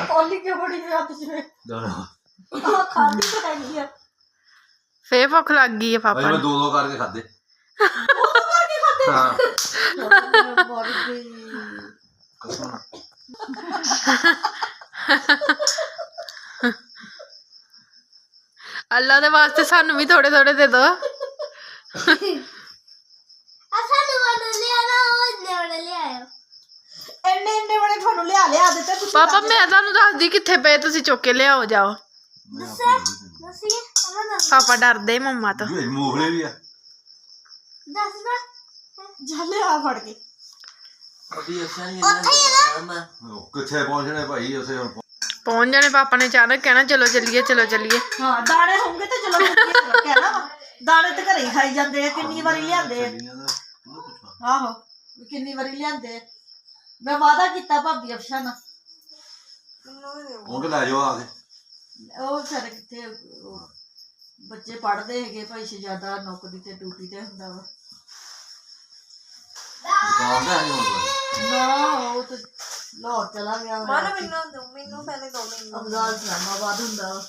कौली क्यों बड़ी है हाथ में खादी तो हैगी है ਫੇਰ ਭੁੱਖ ਲੱਗ ਗਈ ਹੈ ਪਾਪਾ मैं ਨੂੰ। दो करके खादे हाँ मर गई कसम ਅੱਲਾ ਦੇ ਵਾਸਤੇ ਸਾਨੂੰ ਵੀ ਥੋੜੇ ਥੋੜੇ ਦੇ ਦੋ। ਇੰਨੇ ਇੰਨੇ ਬੜੇ ਤੁਹਾਨੂੰ ਲਿਆ ਦਿੱਤੇ ਤੁਸੀਂ ਪਾਪਾ ਮੈਂ ਤੁਹਾਨੂੰ ਦੱਸਦੀ ਕਿੱਥੇ ਪਏ, ਤੁਸੀਂ ਚੁੱਕ ਕੇ ਲਿਆਓ ਜਾਓ। ਪਾਪਾ ਡਰਦੇ ਮੰਮਾ ਤੋਂ। ये मूंगफली भी है ਜਾ ਲਿਆ ਫੜ ਕੇ किथे पहुंचने भाई उसे ਪਹੁੰਚ ਜਾਣੇ। ਪਾਪਾ ਨੇ ਅਚਾਨਕ ਕਹਿਣਾ ਚਲੋ ਚੱਲੀਏ ਚਲੋ ਚੱਲੀਏ। ਹਾਂ ਦਾਣੇ ਹੋਣਗੇ ਤੇ ਚਲੋ ਕਹਿਣਾ ਵਾ ਦਾਣੇ ਤੇ ਘਰੇ ਹੀ ਖਾਈ ਜਾਂਦੇ ਆ ਕਿੰਨੀ ਵਾਰੀ ਲਿਆਂਦੇ ਆ ਆਹੋ ਕਿੰਨੀ ਵਾਰੀ ਲਿਆਂਦੇ ਆ ਮੈਂ ਵਾਅਦਾ ਕੀਤਾ ਭਾਬੀ ਅਫਸ਼ਾ ਨਾਲ उनके ले जाओ आके ਉਹ ਫਿਰ ਕਿੱਥੇ ਬੱਚੇ ਪੜ੍ਹਦੇ ਹੈਗੇ ਭਾਈ ਸ਼ਹਿਜ਼ਾਦਾ ਨੌਕਰੀ ਤੇ ਡਿਊਟੀ ਤੇ ਹੁੰਦਾ ਵਾ दुकान पे नहीं होता ਨਾ ਉਹ ਤੇ ਲਾਹੌਰ ਚਲਾ ਗਿਆ ਵਾ ਮੈਨੂੰ ਪਹਿਲੇ ਦੋ ਮੈਨੂੰ ਅਬਦਾਲ ਇਸਲਾਮਾਬਾਦ ਹੁੰਦਾ ਵਾ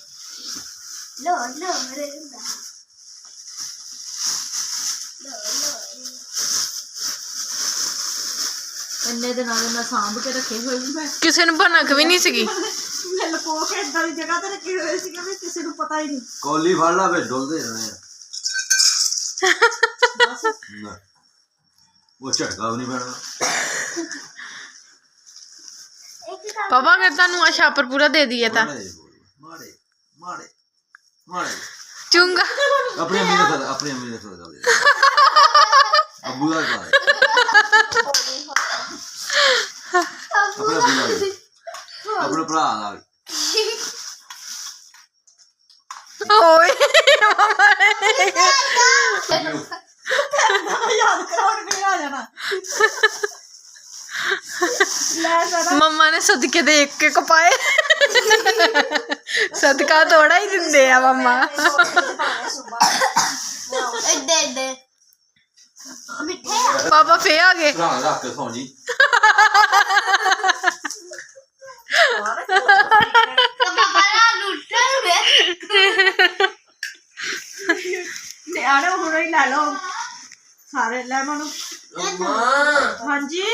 ਇੰਨੇ ਦਿਨਾਂ ਦੇ ਮੈਂ ਸਾਂਭ ਕੇ ਰੱਖੇ ਹੋਏ ਸੀ ਮੈਂ ਕਿਸੇ ਨੂੰ ਭਨਕ ਵੀ ਨਹੀਂ ਸੀਗੀ। ਮੈਂ ਲੁਕੋ ਕੇ ਏਦਾਂ ਦੀ ਜਗ੍ਹਾ ਤੇ ਰੱਖੇ ਹੋਏ ਸੀ ਕਿ ਕਿਸੇ ਨੂੰ ਪਤਾ ਹੀ ਨਹੀਂ कौली फड़ ला फिर डुलते रहने ਬਸ ना वो झटका भी नहीं पैना ਪਾਪਾ ਅਗਰ ਤੁਹਾਨੂੰ ਆ ਛਾਪਰ ਪੂਰਾ ਦੇ ਦਈਏ ਤਾਂ मारे मारे मारे ਚੁੰਗਾ। अपनी अम्मी ने सदा दे अब्बू का अपने अब्बू का अपने भरा का ਓਏ ਮਮਾ ਨੇ ਯਾਦ ਕਰਾਉਣ ਵੀ ਆ ਜਾਣਾ ਲੈ ਸਾਰਾ ਮੰਮਾ ਨੇ ਸਦਕੇ ਦੇ ਇੱਕ ਇੱਕ ਪਾਏ। ਸਦਕਾ ਥੋੜਾ ਹੀ ਦਿੰਦੇ ਆ ਮੰਮਾ। ਪਾਪਾ ਫੇ ਆ ਗਏ। भरा रख के सौ जी ਨਿਆਣੇ ਹੁਣ ਹੀ ਲੈ ਲਓ ਸਾਰੇ ਲੈ ਮਨੂੰ ਹਾਂਜੀ